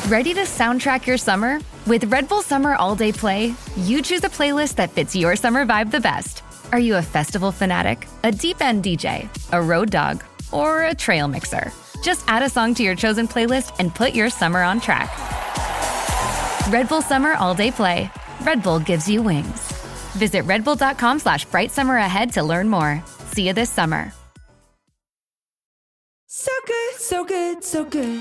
Ready to soundtrack your summer? With Red Bull Summer All Day Play, you choose a playlist that fits your summer vibe the best. Are you a festival fanatic, a deep end DJ, a road dog, or a trail mixer? Just add a song to your chosen playlist and put your summer on track. Red Bull Summer All Day Play. Red Bull gives you wings. Visit redbull.com/brightsummer to learn more. See you this summer. So good, so good, so good.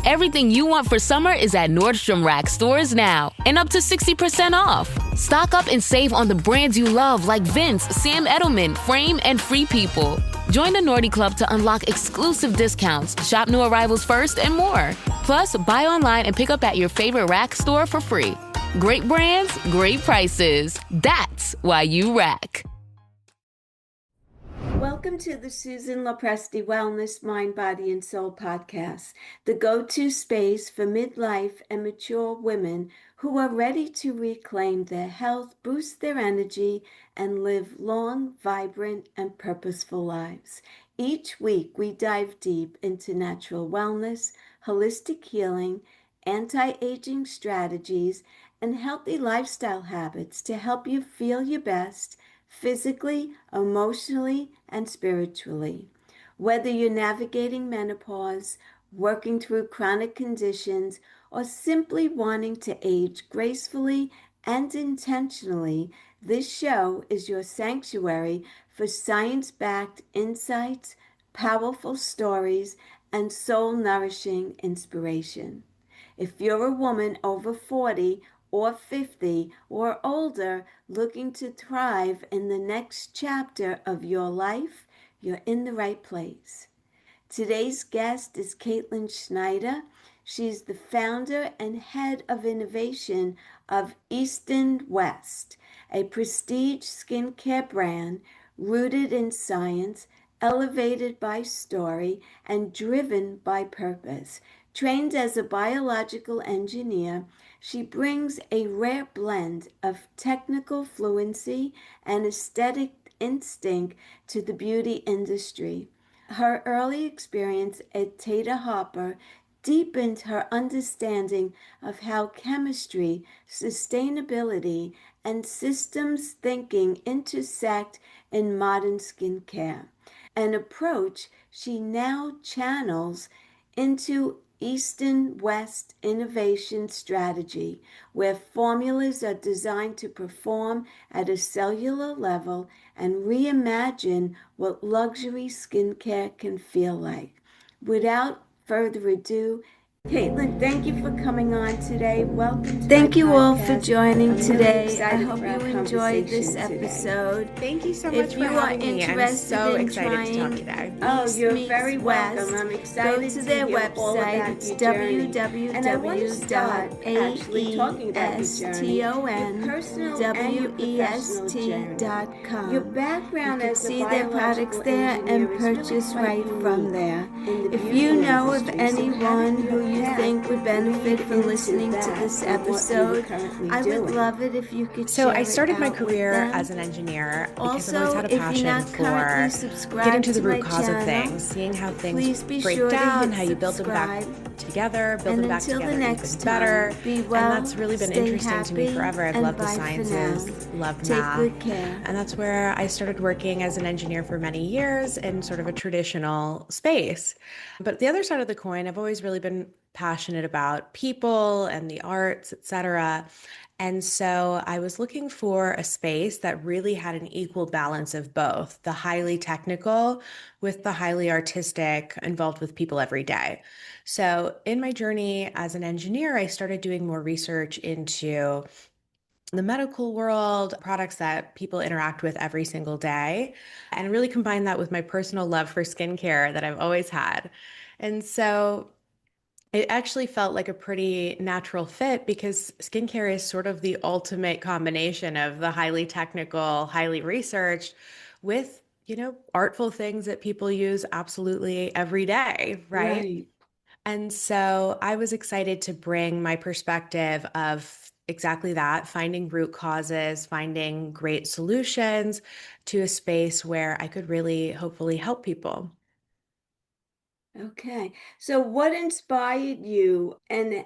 Everything you want for summer is at Nordstrom Rack stores now, and up to 60% off. Stock up and save on the brands you love like Vince, Sam Edelman, Frame, and Free People. Join the Nordy Club to unlock exclusive discounts, shop new arrivals first, and more. Plus, buy online and pick up at your favorite Rack store for free. Great brands, great prices. That's why you Rack. Welcome to the Susan LoPresti Wellness, Mind, Body, and Soul podcast, the go-to space for midlife and mature women who are ready to reclaim their health, boost their energy, and live long, vibrant, and purposeful lives. Each week, we dive deep into natural wellness, holistic healing, anti-aging strategies, and healthy lifestyle habits to help you feel your best physically, emotionally, and spiritually. Whether you're navigating menopause, working through chronic conditions, or simply wanting to age gracefully and intentionally, this show is your sanctuary for science-backed insights, powerful stories, and soul-nourishing inspiration. If you're a woman over 40 or 50 or older looking to thrive in the next chapter of your life, you're in the right place. Today's guest is Kaitlyn Schneider. She's the founder and head of innovation of Aeston West, a prestige skincare brand rooted in science, elevated by story, and driven by purpose. Trained as a biological engineer, she brings a rare blend of technical fluency and aesthetic instinct to the beauty industry. Her early experience at Tata Harper deepened her understanding of how chemistry, sustainability, and systems thinking intersect in modern skincare, an approach she now channels into Aeston West innovation strategy, where formulas are designed to perform at a cellular level and reimagine what luxury skincare can feel like. Without further ado, Kaitlyn, thank you for coming on today. Welcome to Thank you all for joining today. I hope you enjoyed this episode. Thank you so much for having me. I'm so excited to talk today. Oh, you're very welcome. I'm excited Go to their website. It's www.aestonwest.com. Your background as a see their products there and purchase right from there. If you know of anyone who you think would benefit from listening to this episode, I would love it if you could share it. So I started my career as an engineer because I've always had a passion for getting to the root cause of things, seeing how things break down, how you build them back together, build them back together even better. And that's really been interesting to me forever. I've loved the sciences, loved math, and that's where I started working as an engineer for many years in sort of a traditional space. But the other side of the coin, I've always really been passionate about people and the arts, etc. And so I was looking for a space that really had an equal balance of both the highly technical with the highly artistic involved with people every day. So in my journey as an engineer, I started doing more research into the medical world, products that people interact with every single day, and really combined that with my personal love for skincare that I've always had. And so it actually felt like a pretty natural fit because skincare is sort of the ultimate combination of the highly technical, highly researched with, artful things that people use absolutely every day, right? And so I was excited to bring my perspective of exactly that, finding root causes, finding great solutions to a space where I could really hopefully help people. Okay. So what inspired you and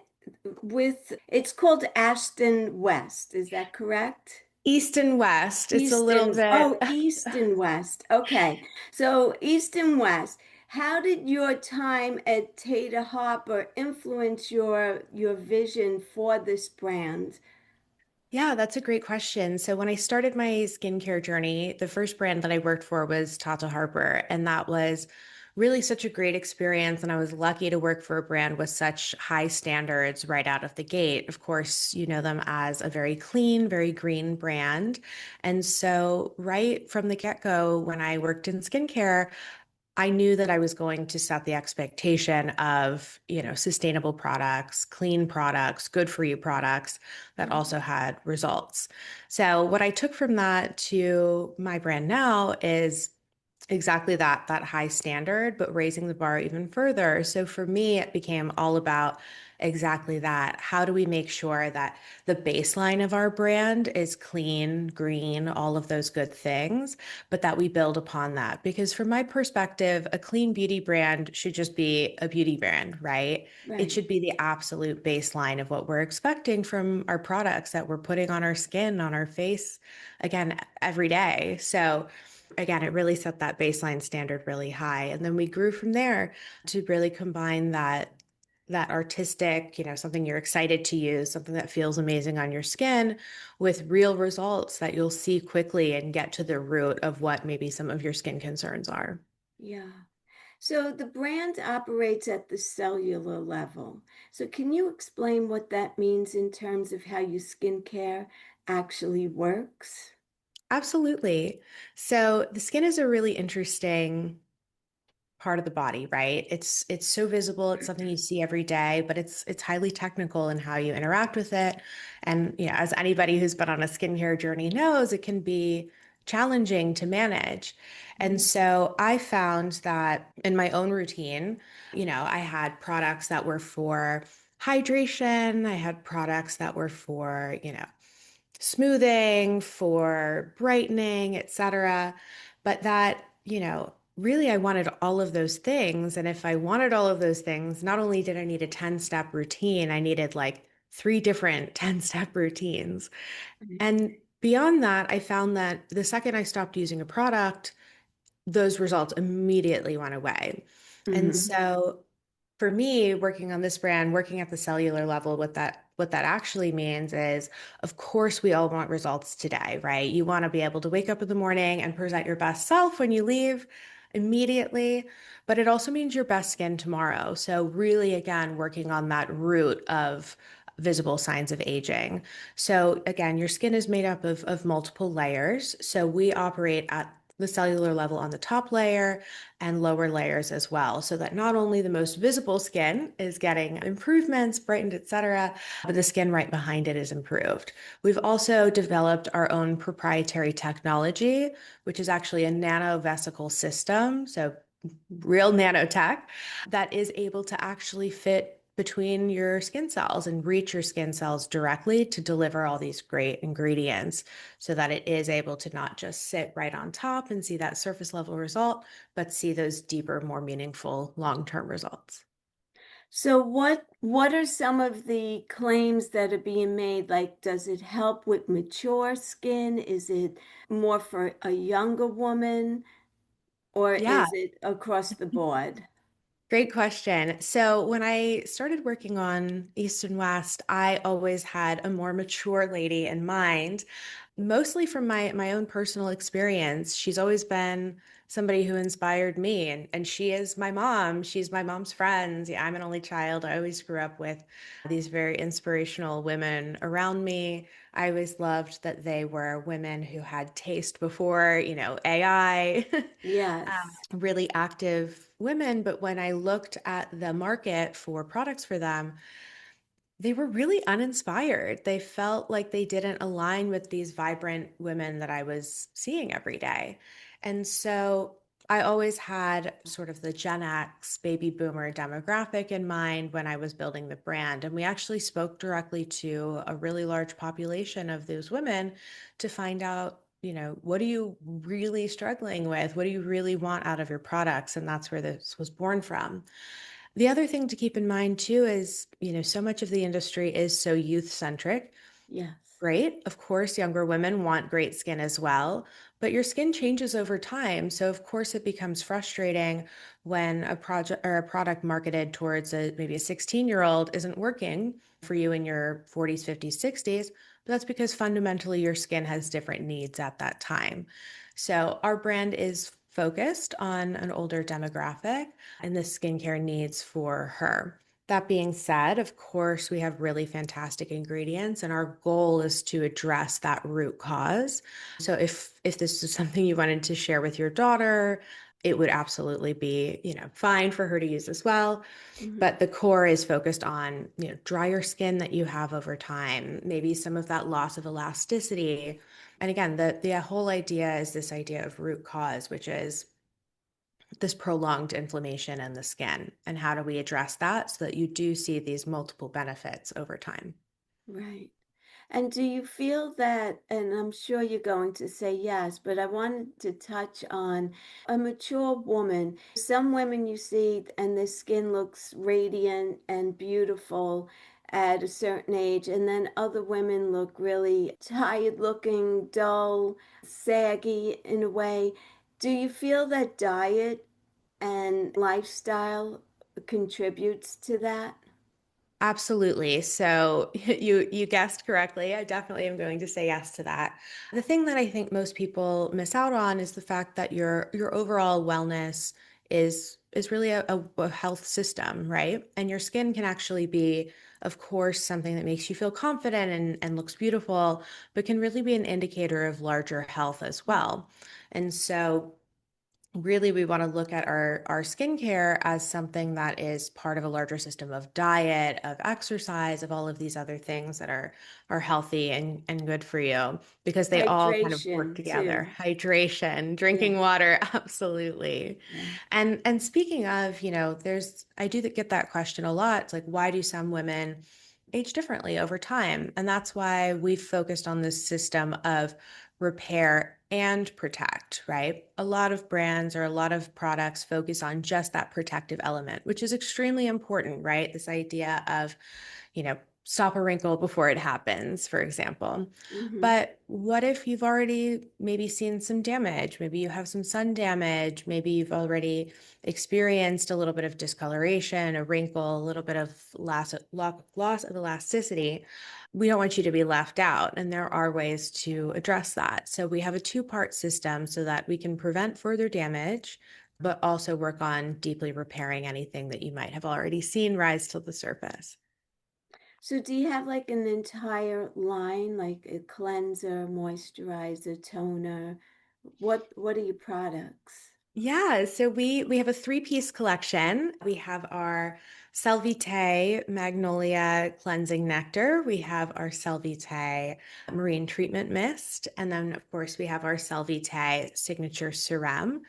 it's called Aeston West, is that correct? Easton West. It's a little bit. Easton West. Okay. So Easton West, how did your time at Tata Harper influence your vision for this brand? Yeah, that's a great question. So when I started my skincare journey, the first brand that I worked for was Tata Harper, and that was really such a great experience. And I was lucky to work for a brand with such high standards right out of the gate. Of course, you know them as a very clean, very green brand. And so right from the get-go, when I worked in skincare, I knew that I was going to set the expectation of, sustainable products, clean products, good for you products that also had results. So what I took from that to my brand now is exactly that high standard, but raising the bar even further. So for me, it became all about exactly that. How do we make sure that the baseline of our brand is clean, green, all of those good things, but that we build upon that? Because from my perspective, a clean beauty brand should just be a beauty brand, right? It Right. should be the absolute baseline of what we're expecting from our products that we're putting on our skin, on our face, again, every day. So again, it really set that baseline standard really high. And then we grew from there to really combine that artistic, something you're excited to use, something that feels amazing on your skin with real results that you'll see quickly and get to the root of what maybe some of your skin concerns are. Yeah. So the brand operates at the cellular level. So can you explain what that means in terms of how your skincare actually works? Absolutely. So the skin is a really interesting part of the body, right? It's so visible, it's something you see every day, but it's highly technical in how you interact with it. And as anybody who's been on a skincare journey knows, it can be challenging to manage. And Mhm. so I found that in my own routine, I had products that were for hydration, I had products that were for, smoothing, for brightening, etc. But that, really I wanted all of those things. And if I wanted all of those things, not only did I need a 10-step routine, I needed like three different 10-step routines. And beyond that, I found that the second I stopped using a product, those results immediately went away. And Mhm. so for me, working on this brand, working at the cellular level, what that actually means is, of course, we all want results today, right? You want to be able to wake up in the morning and present your best self when you leave immediately, but it also means your best skin tomorrow. So really, again, working on that root of visible signs of aging. So again, your skin is made up of multiple layers. So we operate at the cellular level on the top layer and lower layers as well, so that not only the most visible skin is getting improvements, brightened, etc., but the skin right behind it is improved. We've also developed our own proprietary technology, which is actually a nanovesicle system, so real nanotech, that is able to actually fit between your skin cells and reach your skin cells directly to deliver all these great ingredients so that it is able to not just sit right on top and see that surface level result, but see those deeper, more meaningful long-term results. So what are some of the claims that are being made? Like, does it help with mature skin? Is it more for a younger woman, or Yeah, is it across the board? great question. So when I started working on East and West, I always had a more mature lady in mind, mostly from my own personal experience. She's always been somebody who inspired me, and she is my mom. She's my mom's friends. Yeah, I'm an only child. I always grew up with these very inspirational women around me. I always loved that they were women who had taste before, AI. Yes. Really active women. But when I looked at the market for products for them, they were really uninspired. They felt like they didn't align with these vibrant women that I was seeing every day. And so I always had sort of the Gen X baby boomer demographic in mind when I was building the brand. And we actually spoke directly to a really large population of those women to find out, what are you really struggling with? What do you really want out of your products? And that's where this was born from. The other thing to keep in mind too is, so much of the industry is so youth centric. Yes. Great. Of course, younger women want great skin as well, but your skin changes over time. So of course it becomes frustrating when a project or a product marketed towards maybe a 16-year-old isn't working for you in your 40s, 50s, 60s, but that's because fundamentally your skin has different needs at that time. So our brand is focused on an older demographic and the skincare needs for her. That being said, of course, we have really fantastic ingredients, and our goal is to address that root cause. So if this is something you wanted to share with your daughter, it would absolutely be, fine for her to use as well. Mm-hmm. But the core is focused on, drier skin that you have over time, maybe some of that loss of elasticity. And again, the whole idea is this idea of root cause, which is this prolonged inflammation in the skin, and how do we address that so that you do see these multiple benefits over time. Right. And do you feel that, and I'm sure you're going to say yes, but I wanted to touch on a mature woman. Some women you see and their skin looks radiant and beautiful at a certain age, and then other women look really tired looking, dull, saggy in a way. Do you feel that diet and lifestyle contributes to that? Absolutely. So you guessed correctly. I definitely am going to say yes to that. The thing that I think most people miss out on is the fact that your overall wellness is really a health system, right? And your skin can actually be, of course, something that makes you feel confident and looks beautiful, but can really be an indicator of larger health as well. And so really we want to look at our skincare as something that is part of a larger system of diet, of exercise, of all of these other things that are healthy and good for you, because they all kind of work Hydration together. too. Hydration, Yeah, drinking water, absolutely. yeah. And speaking of, I do get that question a lot. It's like, why do some women age differently over time? And that's why we've focused on this system of repair and protect, right? A lot of brands or a lot of products focus on just that protective element, which is extremely important, right? This idea of, stop a wrinkle before it happens, for example. Mm-hmm. But what if you've already maybe seen some damage? Maybe you have some sun damage. Maybe you've already experienced a little bit of discoloration, a wrinkle, a little bit of loss of elasticity. We don't want you to be left out, and there are ways to address that. So we have a two-part system so that we can prevent further damage, but also work on deeply repairing anything that you might have already seen rise to the surface. So do you have like an entire line, like a cleanser, moisturizer, toner? What are your products? Yeah, so we have a three-piece collection. We have our Cellular Magnolia Cleansing Nectar. We have our Cellular Marine Treatment Mist. And then, of course, we have our Cellular Signature Serum.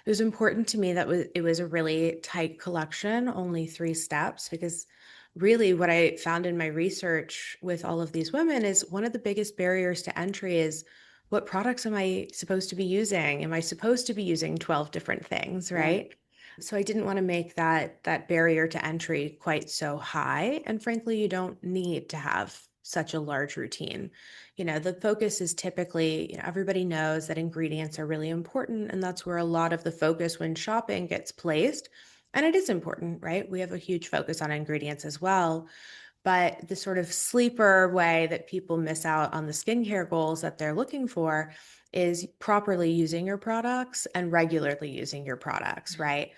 It was important to me that it was a really tight collection, only 3 steps, because really what I found in my research with all of these women is one of the biggest barriers to entry is, what products am I supposed to be using? Am I supposed to be using 12 different things, Right. right? So I didn't want to make that barrier to entry quite so high. And frankly, you don't need to have such a large routine. The focus is typically, everybody knows that ingredients are really important, and that's where a lot of the focus when shopping gets placed. And it is important, right? We have a huge focus on ingredients as well. But the sort of sleeper way that people miss out on the skincare goals that they're looking for is properly using your products and regularly using your products, right?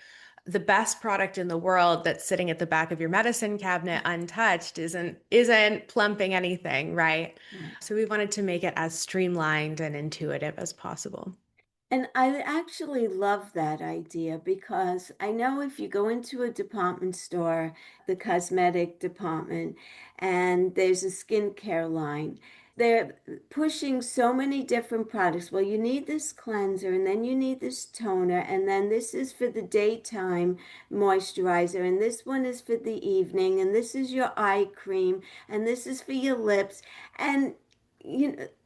The best product in the world that's sitting at the back of your medicine cabinet untouched isn't plumping anything, right? Right. So we wanted to make it as streamlined and intuitive as possible. And I actually love that idea because I know if you go into a department store, the cosmetic department, and there's a skincare line, they're pushing so many different products. Well, you need this cleanser, and then you need this toner, and then this is for the daytime moisturizer, and this one is for the evening, and this is your eye cream, and this is for your lips. And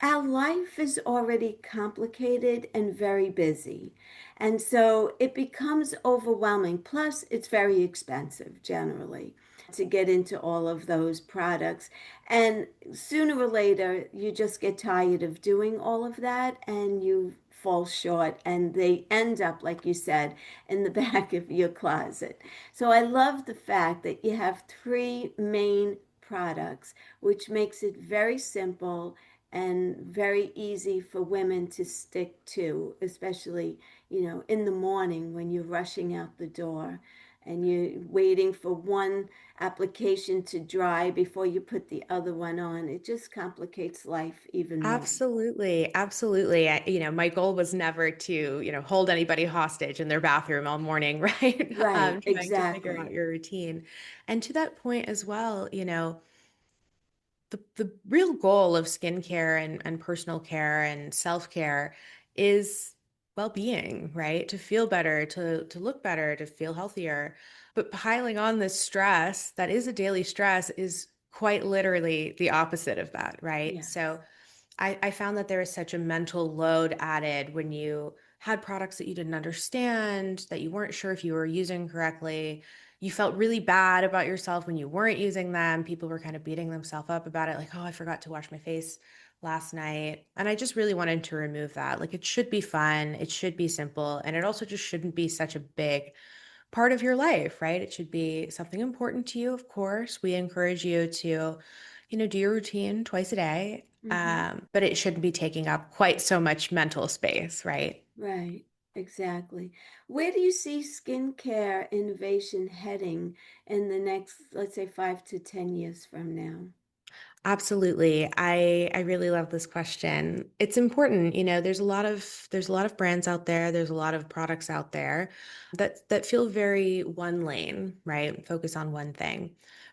our life is already complicated and very busy. And so it becomes overwhelming. Plus, it's very expensive generally to get into all of those products. And sooner or later, you just get tired of doing all of that and you fall short, and they end up, like you said, in the back of your closet. So I love the fact that you have three main products, which makes it very simple and very easy for women to stick to, especially, in the morning when you're rushing out the door and you're waiting for one application to dry before you put the other one on. It just complicates life even more. Absolutely. Absolutely. My goal was never to, hold anybody hostage in their bathroom all morning, right? Right, Trying to figure out exactly. your routine. And to that point as well, the real goal of skincare and personal care and self-care is well-being, right? To feel better, to look better, to feel healthier. But piling on this stress that is a daily stress is quite literally the opposite of that, right? Yes. So I found that there is such a mental load added when you had products that you didn't understand, that you weren't sure if you were using correctly. You felt really bad about yourself when you weren't using them. People were kind of beating themselves up about it, like, oh, I forgot to wash my face last night. And I just really wanted to remove that. Like, it should be fun, it should be simple, and it also just shouldn't be such a big part of your life, right? It should be something important to you, of course. We encourage you to, do your routine twice a day, Mm-hmm. but it shouldn't be taking up quite so much mental space, right? Right, exactly. Where do you see skincare innovation heading in the next, let's say, 5 to 10 years from now? Absolutely. I really love this question. It's important, there's a lot of brands out there, there's a lot of products out there that feel very one lane, right? Focus on one thing.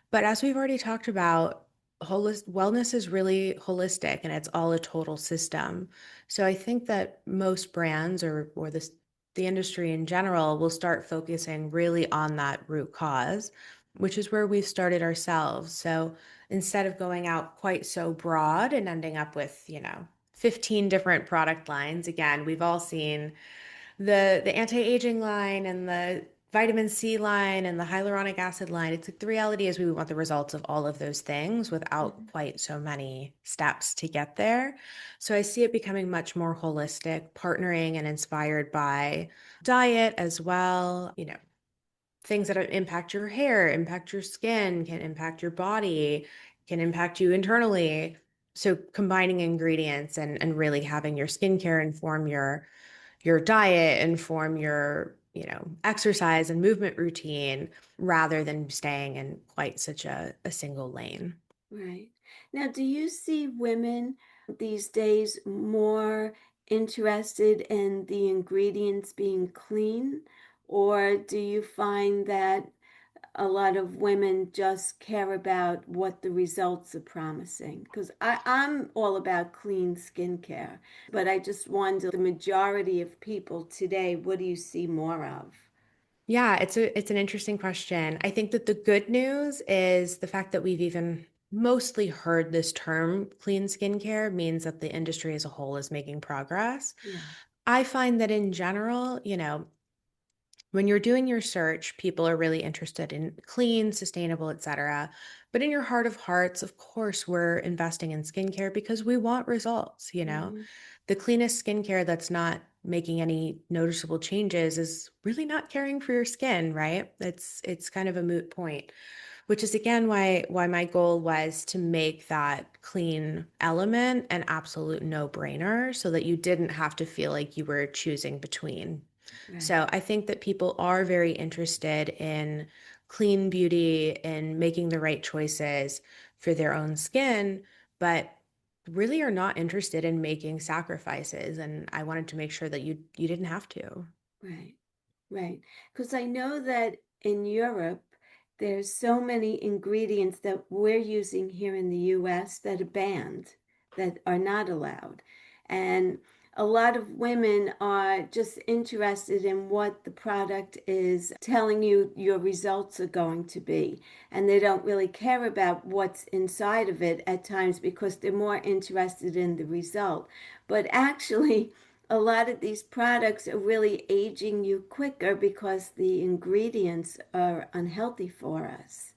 But as we've already talked about, wellness is really holistic and it's all a total system. So I think that most brands or the industry in general will start focusing really on that root cause, which is where we've started ourselves. So instead of going out quite so broad and ending up with, 15 different product lines. Again, we've all seen the anti-aging line and the vitamin C line and the hyaluronic acid line. It's like the reality is we want the results of all of those things without Mhm. quite so many steps to get there. So I see it becoming much more holistic, partnering and inspired by diet as well, things that impact your hair, impact your skin, can impact your body, can impact you internally. So combining ingredients and really having your skincare inform your diet, inform your, exercise and movement routine rather than staying in quite such a single lane. Right. Now, do you see women these days more interested in the ingredients being clean, or do you find that a lot of women just care about what the results are promising? Because I'm all about clean skincare, but I just wonder the majority of people today, what do you see more of? Yeah, it's an interesting question. I think that the good news is the fact that we've even mostly heard this term clean skincare means that the industry as a whole is making progress. Yeah. I find that in general, when you're doing your search, people are really interested in clean, sustainable, etc. But in your heart of hearts, of course, we're investing in skincare. Because we want results. Hmm. The cleanest skincare that's not making any noticeable changes is really not caring for your skin, right? It's kind of a moot point, which is again why my goal was to make that clean element an absolute no-brainer so that you didn't have to feel like you were choosing between. Right. So I think that people are very interested in clean beauty and making the right choices for their own skin, but really are not interested in making sacrifices. And I wanted to make sure that you didn't have to. Right. Right. Because I know that in Europe, there's so many ingredients that we're using here in the US that are banned, that are not allowed. And a lot of women are just interested in what the product is telling you your results are going to be. And they don't really care about what's inside of it at times because they're more interested in the result. But actually, a lot of these products are really aging you quicker because the ingredients are unhealthy for us.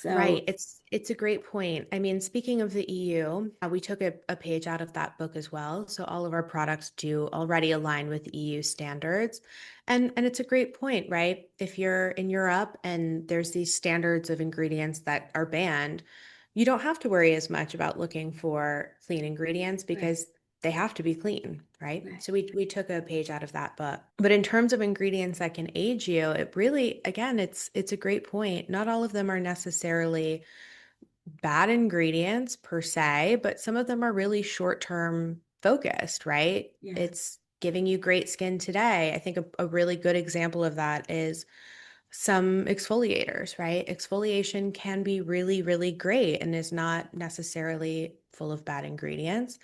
Right. So, It's a great point. I mean, speaking of the EU, we took a page out of that book as well. So all of our products do already align with EU standards. And it's a great point, right? If you're in Europe and there's these standards of ingredients that are banned, you don't have to worry as much about looking for clean ingredients right, because they have to be clean, right? right. So we took a page out of that book. But in terms of ingredients that can age you, it really, again, it's a great point. Not all of them are necessarily bad ingredients per se, but some of them are really short-term focused, right? Yeah, It's giving you great skin today. I think a really good example of that is some exfoliators, right? Exfoliation can be really, really great and is not necessarily full of bad ingredients.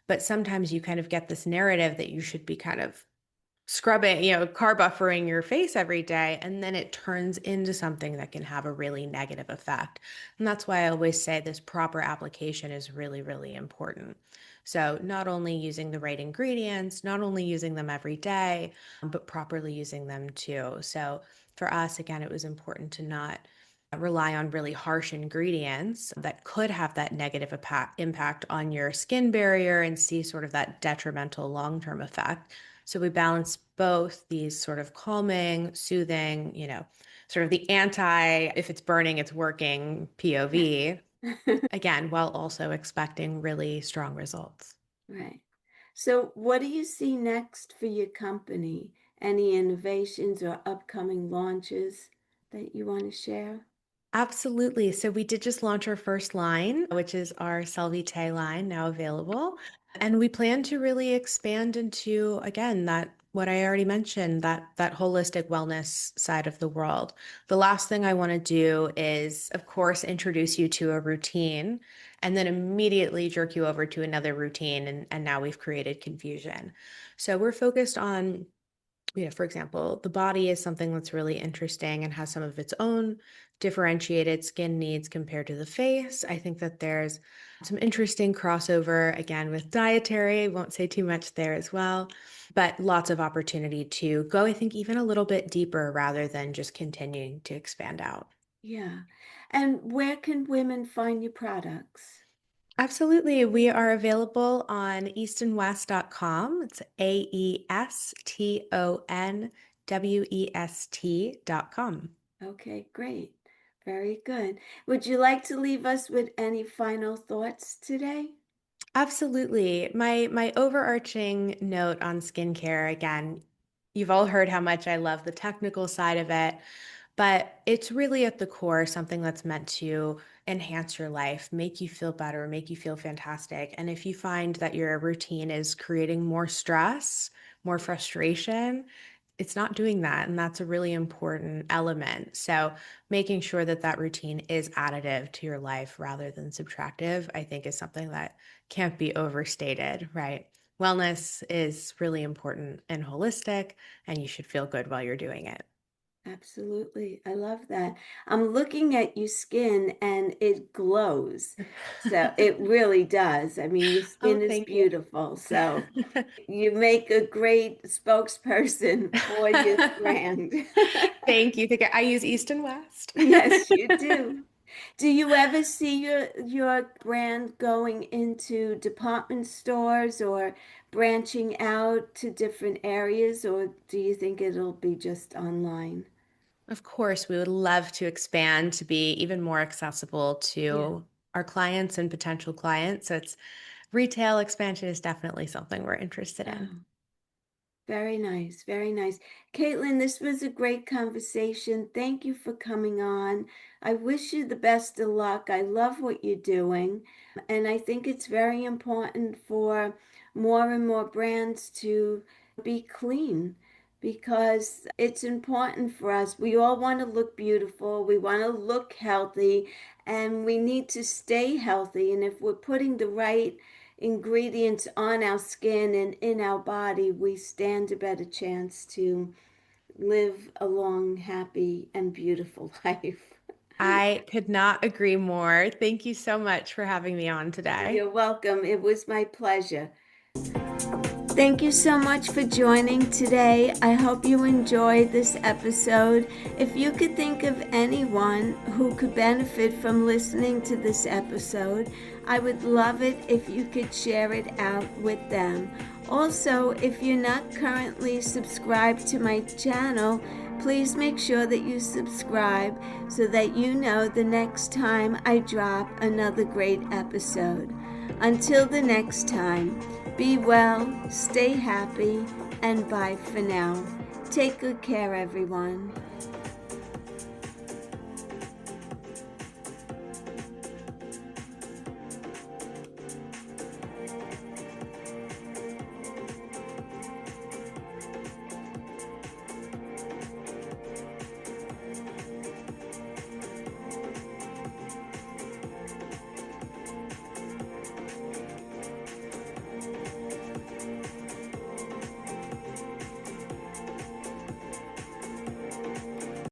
But sometimes you kind of get this narrative that you should be kind of scrubbing, car buffering your face every day, and then it turns into something that can have a really negative effect. And that's why I always say this proper application is really, really important. So, not only using the right ingredients, not only using them every day, but properly using them too. So, for us, again, it was important to not rely on really harsh ingredients that could have that negative impact on your skin barrier and see sort of that detrimental long-term effect. So we balance both these sort of calming, soothing, sort of the anti, if it's burning, it's working POV, again, while also expecting really strong results. right. So, what do you see next for your company? Any innovations or upcoming launches that you want to share? Absolutely. So we did just launch our first line, which is our Cellular line now available. And we plan to really expand into, again, that what I already mentioned, that holistic wellness side of the world. The last thing I want to do is, of course, introduce you to a routine and then immediately jerk you over to another routine. And now we've created confusion. So we're focused on, for example, the body is something that's really interesting and has some of its own differentiated skin needs compared to the face. I think that there's some interesting crossover again with dietary. Won't say too much there as well, but lots of opportunity to go, I think, even a little bit deeper rather than just continuing to expand out. Yeah. And where can women find your products? Absolutely. We are available on eastonwest.com. It's AESTONWEST.com. Okay, great. Very good. Would you like to leave us with any final thoughts today? Absolutely. My overarching note on skincare, again, you've all heard how much I love the technical side of it, but it's really at the core something that's meant to enhance your life, make you feel better, make you feel fantastic. And if you find that your routine is creating more stress, more frustration, it's not doing that. And that's a really important element. So making sure that that routine is additive to your life rather than subtractive, I think is something that can't be overstated, right? Wellness is really important and holistic, and you should feel good while you're doing it. Absolutely. I love that. I'm looking at your skin and it glows. So it really does. I mean, your Oh, skin is thank you. beautiful. So you make a great spokesperson for your brand. Thank you. I use Easton West. Yes, you do. Do you ever see your brand going into department stores or branching out to different areas, or do you think it'll be just online? Of course, we would love to expand to be even more accessible Yeah. to our clients and potential clients. So it's retail expansion is definitely something we're interested in. Oh, very nice, very nice. Kaitlyn, this was a great conversation. Thank you for coming on. I wish you the best of luck. I love what you're doing. And I think it's very important for more and more brands to be clean because it's important for us. We all want to look beautiful, we want to look healthy, and we need to stay healthy. And if we're putting the right ingredients on our skin and in our body, we stand a better chance to live a long, happy, and beautiful life. I could not agree more. Thank you so much for having me on today. You're welcome. It was my pleasure. Thank you so much for joining today. I hope you enjoyed this episode. If you could think of anyone who could benefit from listening to this episode, I would love it if you could share it out with them. Also, if you're not currently subscribed to my channel, please make sure that you subscribe so that you know the next time I drop another great episode. Until the next time, be well, stay happy, and bye for now. Take good care, everyone.